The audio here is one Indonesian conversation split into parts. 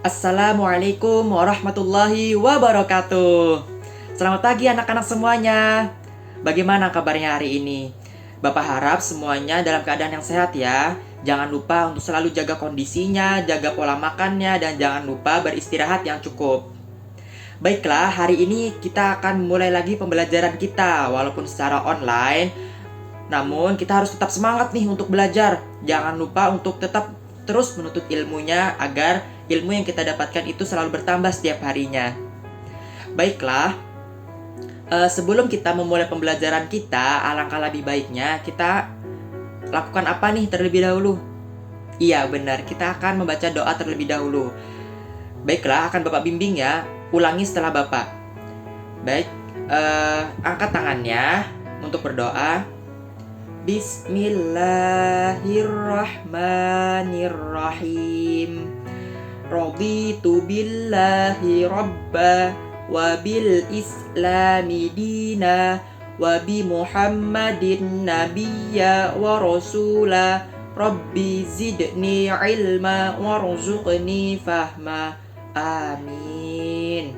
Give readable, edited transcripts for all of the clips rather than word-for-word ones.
Assalamualaikum warahmatullahi wabarakatuh. Selamat pagi anak-anak semuanya. Bagaimana kabarnya hari ini? Bapak harap semuanya dalam keadaan yang sehat ya. Jangan lupa untuk selalu jaga kondisinya, jaga pola makannya, dan jangan lupa beristirahat yang cukup. Baiklah, hari ini kita akan mulai lagi pembelajaran kita. Walaupun secara online, namun kita harus tetap semangat nih untuk belajar. Jangan lupa untuk tetap terus menuntut ilmunya agar ilmu yang kita dapatkan itu selalu bertambah setiap harinya. Baiklah, sebelum kita memulai pembelajaran kita, alangkah lebih baiknya kita lakukan apa nih terlebih dahulu? Iya benar, kita akan membaca doa terlebih dahulu. Baiklah, akan Bapak bimbing ya. Ulangi setelah Bapak. Baik, angkat tangannya untuk berdoa. Bismillahirrahmanirrahim. Raditu billahi rabba wa bil islami dina wa bi muhammadin nabiyya wa rasula. Rabbi zidni ilma warzuqni fahma. Amin.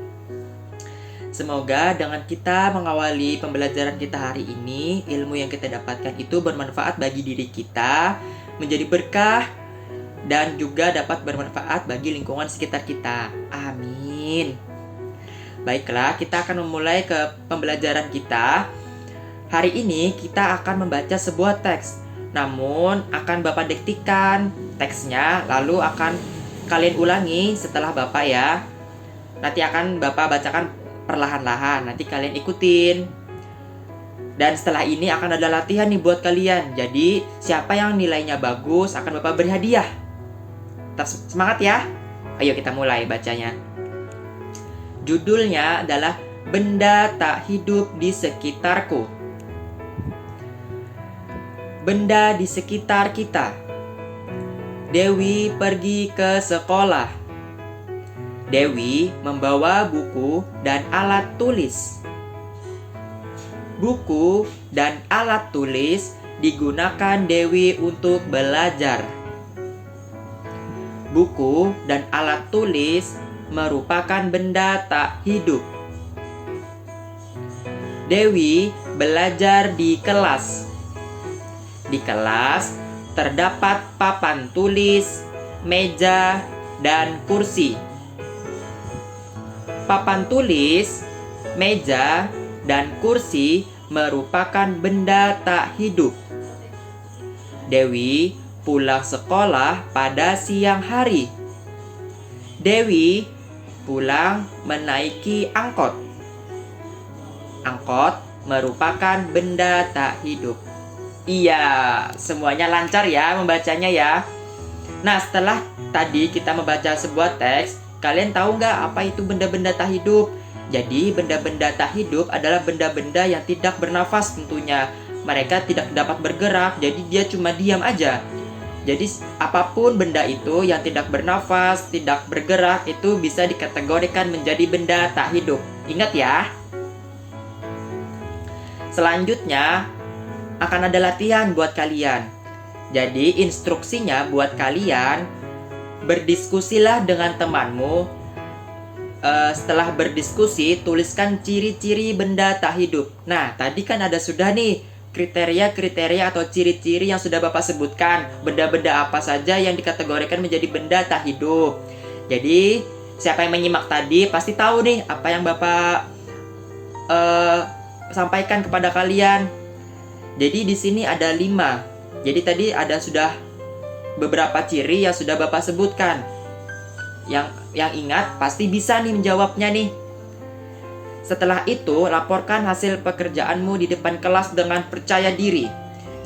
Semoga dengan kita mengawali pembelajaran kita hari ini, ilmu yang kita dapatkan itu bermanfaat bagi diri kita, menjadi berkah, dan juga dapat bermanfaat bagi lingkungan sekitar kita. Amin. Baiklah, kita akan memulai ke pembelajaran kita. Hari ini kita akan membaca sebuah teks. Namun, akan Bapak diktikan teksnya, lalu akan kalian ulangi setelah Bapak ya. Nanti akan Bapak bacakan perlahan-lahan, nanti kalian ikutin. Dan setelah ini akan ada latihan nih buat kalian. Jadi siapa yang nilainya bagus akan Bapak beri hadiah. Tetap semangat ya. Ayo kita mulai bacanya. Judulnya adalah Benda Tak Hidup di Sekitarku. Benda di sekitar kita. Dewi pergi ke sekolah. Dewi membawa buku dan alat tulis. Buku dan alat tulis digunakan Dewi untuk belajar. Buku dan alat tulis merupakan benda tak hidup. Dewi belajar di kelas. Di kelas terdapat papan tulis, meja, dan kursi. Papan tulis, meja, dan kursi merupakan benda tak hidup. Dewi pulang sekolah pada siang hari. Dewi pulang menaiki angkot. Angkot merupakan benda tak hidup. Iya, semuanya lancar ya membacanya ya. Nah, setelah tadi kita membaca sebuah teks, kalian tahu nggak apa itu benda-benda tak hidup? Jadi benda-benda tak hidup adalah benda-benda yang tidak bernafas tentunya. Mereka tidak dapat bergerak, jadi dia cuma diam aja. Jadi apapun benda itu yang tidak bernafas, tidak bergerak, itu bisa dikategorikan menjadi benda tak hidup. Ingat ya. Selanjutnya akan ada latihan buat kalian. Jadi instruksinya buat kalian, berdiskusilah dengan temanmu. Setelah berdiskusi, tuliskan ciri-ciri benda tak hidup. Nah, tadi kan ada sudah nih kriteria-kriteria atau ciri-ciri yang sudah Bapak sebutkan. Benda-benda apa saja yang dikategorikan menjadi benda tak hidup. Jadi, siapa yang menyimak tadi pasti tahu nih apa yang Bapak sampaikan kepada kalian. Jadi di sini ada 5. Jadi tadi ada sudah beberapa ciri yang sudah Bapak sebutkan. Yang ingat pasti bisa nih menjawabnya nih. Setelah itu, laporkan hasil pekerjaanmu di depan kelas dengan percaya diri.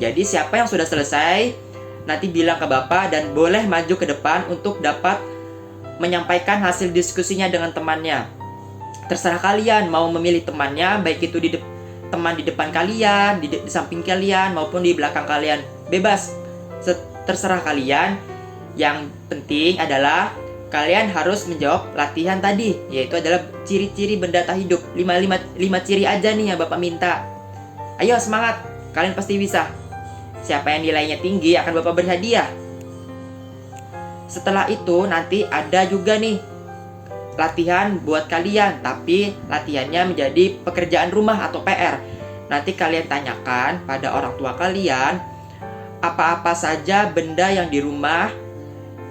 Jadi siapa yang sudah selesai, nanti bilang ke Bapak dan boleh maju ke depan untuk dapat menyampaikan hasil diskusinya dengan temannya. Terserah kalian mau memilih temannya, baik itu teman di depan kalian, di samping kalian, maupun di belakang kalian. Bebas, terserah kalian. Yang penting adalah kalian harus menjawab latihan tadi, yaitu adalah ciri-ciri benda tak hidup. 5 ciri aja nih yang Bapak minta. Ayo semangat, kalian pasti bisa. Siapa yang nilainya tinggi akan Bapak beri hadiah. Setelah itu nanti ada juga nih latihan buat kalian, tapi latihannya menjadi pekerjaan rumah atau PR. Nanti kalian tanyakan pada orang tua kalian apa-apa saja benda yang di rumah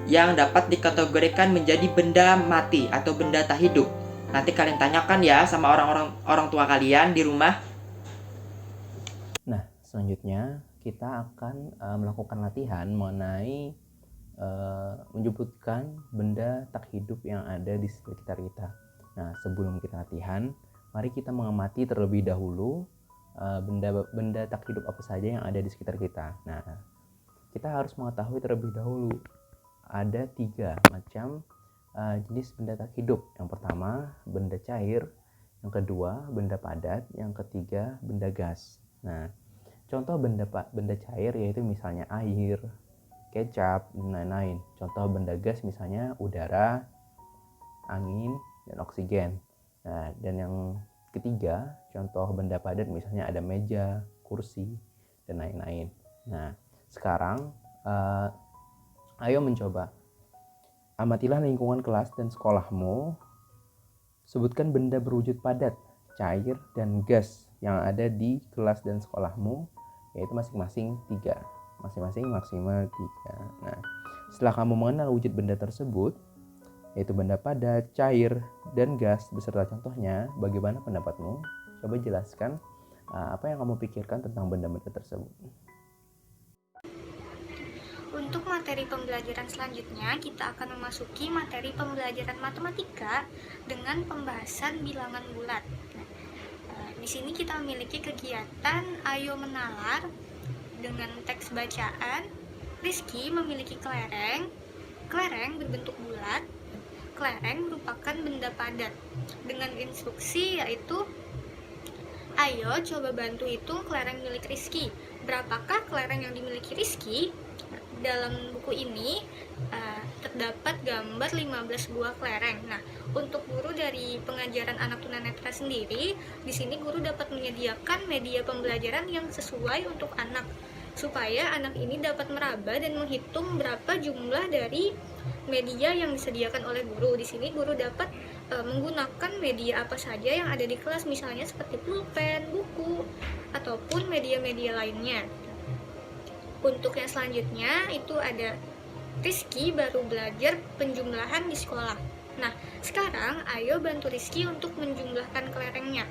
yang dapat dikategorikan menjadi benda mati atau benda tak hidup. Nanti kalian tanyakan ya sama orang tua kalian di rumah. Nah, selanjutnya kita akan melakukan latihan mengenai menyebutkan benda tak hidup yang ada di sekitar kita. Nah, sebelum kita latihan, mari kita mengamati terlebih dahulu benda tak hidup apa saja yang ada di sekitar kita. Nah, kita harus mengetahui terlebih dahulu ada 3 macam jenis benda tak hidup. Yang pertama, benda cair. Yang kedua, benda padat. Yang ketiga, benda gas. Nah, contoh benda cair yaitu misalnya air, kecap, dan lain-lain. Contoh benda gas misalnya udara, angin, dan oksigen. Nah, dan yang ketiga, contoh benda padat misalnya ada meja, kursi, dan lain-lain. Nah, sekarang ayo mencoba. Amatilah lingkungan kelas dan sekolahmu. Sebutkan benda berwujud padat, cair, dan gas yang ada di kelas dan sekolahmu, yaitu masing-masing 3. Masing-masing maksimal 3. Nah, setelah kamu mengenal wujud benda tersebut, yaitu benda padat, cair, dan gas beserta contohnya, bagaimana pendapatmu? Coba jelaskan apa yang kamu pikirkan tentang benda-benda tersebut. Untuk materi pembelajaran selanjutnya, kita akan memasuki materi pembelajaran matematika dengan pembahasan bilangan bulat. Di sini kita memiliki kegiatan Ayo Menalar dengan teks bacaan. Rizky memiliki kelereng. Kelereng berbentuk bulat. Kelereng merupakan benda padat. Dengan instruksi yaitu, ayo coba bantu hitung kelereng milik Rizky. Berapakah kelereng yang dimiliki Rizky? Dalam buku ini terdapat gambar 15 buah kelereng. Nah, untuk guru dari pengajaran anak tunanetra sendiri, di sini guru dapat menyediakan media pembelajaran yang sesuai untuk anak, supaya anak ini dapat meraba dan menghitung berapa jumlah dari media yang disediakan oleh guru. Di sini guru dapat menggunakan media apa saja yang ada di kelas, misalnya seperti pulpen, buku, ataupun media-media lainnya. Untuk yang selanjutnya itu ada Rizky baru belajar penjumlahan di sekolah. Nah, sekarang ayo bantu Rizky untuk menjumlahkan kelerengnya.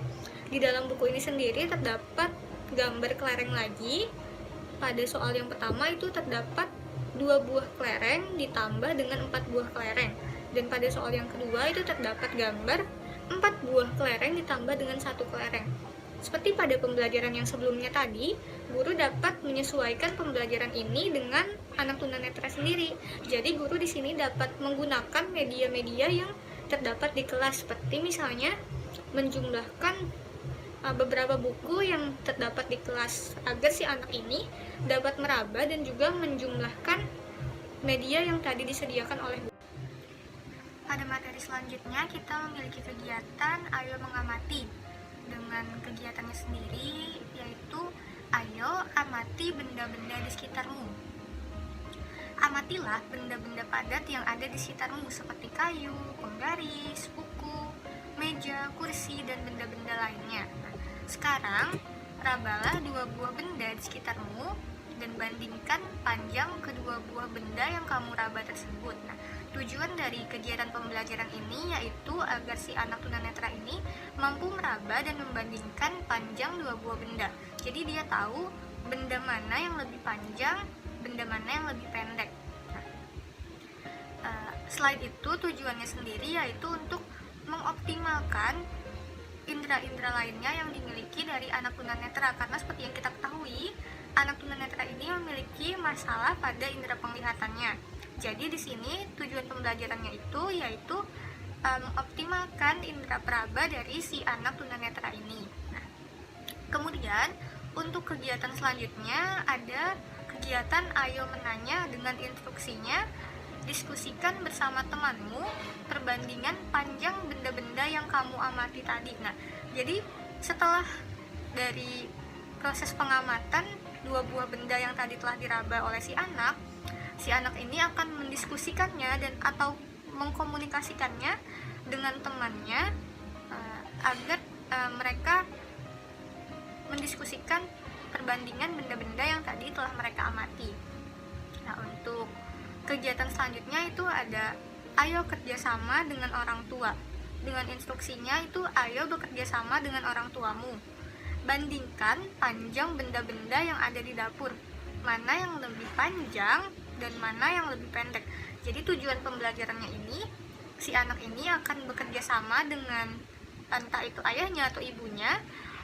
Di dalam buku ini sendiri terdapat gambar kelereng lagi. Pada soal yang pertama itu terdapat 2 buah kelereng ditambah dengan 4 buah kelereng. Dan pada soal yang kedua itu terdapat gambar 4 buah kelereng ditambah dengan 1 kelereng. Seperti pada pembelajaran yang sebelumnya tadi, guru dapat menyesuaikan pembelajaran ini dengan anak tunanetra sendiri. Jadi guru di sini dapat menggunakan media-media yang terdapat di kelas, seperti misalnya menjumlahkan beberapa buku yang terdapat di kelas agar si anak ini dapat meraba dan juga menjumlahkan media yang tadi disediakan oleh guru. Pada materi selanjutnya kita memiliki kegiatan Ayo Mengamati. Dengan kegiatannya sendiri, yaitu ayo amati benda-benda di sekitarmu. Amatilah benda-benda padat yang ada di sekitarmu seperti kayu, penggaris, buku, meja, kursi, dan benda-benda lainnya. Sekarang, rabalah 2 buah benda di sekitarmu dan bandingkan panjang kedua buah benda yang kamu raba tersebut. Nah, tujuan dari kegiatan pembelajaran ini yaitu agar si anak tunanetra ini mampu meraba dan membandingkan panjang 2 buah benda. Jadi dia tahu benda mana yang lebih panjang, benda mana yang lebih pendek. Selain itu tujuannya sendiri yaitu untuk mengoptimalkan indera-indera lainnya yang dimiliki dari anak tunanetra, karena seperti yang kita ketahui, anak tunanetra ini memiliki masalah pada indera penglihatannya. Jadi di sini tujuan pembelajarannya itu yaitu mengoptimalkan indera peraba dari si anak tunanetra ini. Nah, kemudian untuk kegiatan selanjutnya ada kegiatan Ayo Menanya dengan instruksinya, diskusikan bersama temanmu perbandingan panjang benda-benda yang kamu amati tadi. Nah, jadi setelah dari proses pengamatan 2 buah benda yang tadi telah diraba oleh si anak ini akan mendiskusikannya dan atau mengkomunikasikannya dengan temannya agar mereka mendiskusikan perbandingan benda-benda yang tadi telah mereka amati. Nah, untuk kegiatan selanjutnya itu ada ayo kerjasama dengan orang tua. Dengan instruksinya itu ayo bekerja sama dengan orang tuamu. Bandingkan panjang benda-benda yang ada di dapur. Mana yang lebih panjang dan mana yang lebih pendek. Jadi tujuan pembelajarannya ini, si anak ini akan bekerja sama dengan entah itu ayahnya atau ibunya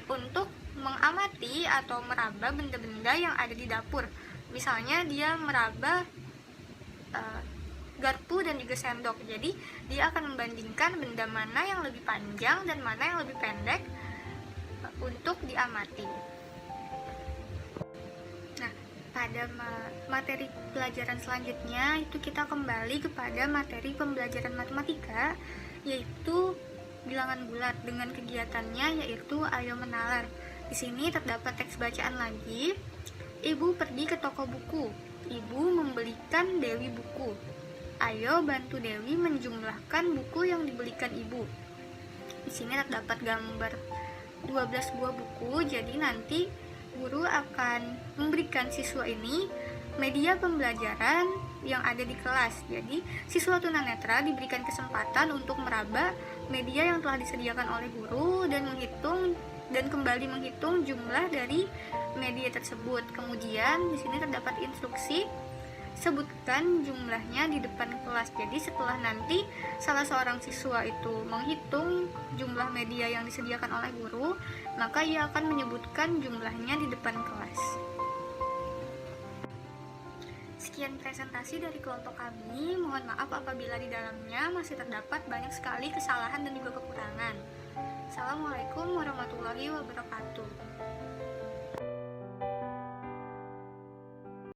untuk mengamati atau meraba benda-benda yang ada di dapur. Misalnya dia meraba garpu dan juga sendok. Jadi dia akan membandingkan benda mana yang lebih panjang dan mana yang lebih pendek untuk diamati. Nah, pada materi pelajaran selanjutnya itu kita kembali kepada materi pembelajaran matematika, yaitu bilangan bulat dengan kegiatannya yaitu ayo menalar. Di sini terdapat teks bacaan lagi. Ibu pergi ke toko buku. Ibu membelikan Dewi buku. Ayo bantu Dewi menjumlahkan buku yang dibelikan ibu. Di sini terdapat gambar 12 buah buku. Jadi nanti guru akan memberikan siswa ini media pembelajaran yang ada di kelas. Jadi siswa tunanetra diberikan kesempatan untuk meraba media yang telah disediakan oleh guru dan kembali menghitung jumlah dari media tersebut. Kemudian di sini terdapat instruksi, sebutkan jumlahnya di depan kelas. Jadi setelah nanti salah seorang siswa itu menghitung jumlah media yang disediakan oleh guru, maka ia akan menyebutkan jumlahnya di depan kelas. Sekian presentasi dari kelompok kami. Mohon maaf apabila di dalamnya masih terdapat banyak sekali kesalahan dan juga kekurangan. Assalamualaikum warahmatullahi wabarakatuh.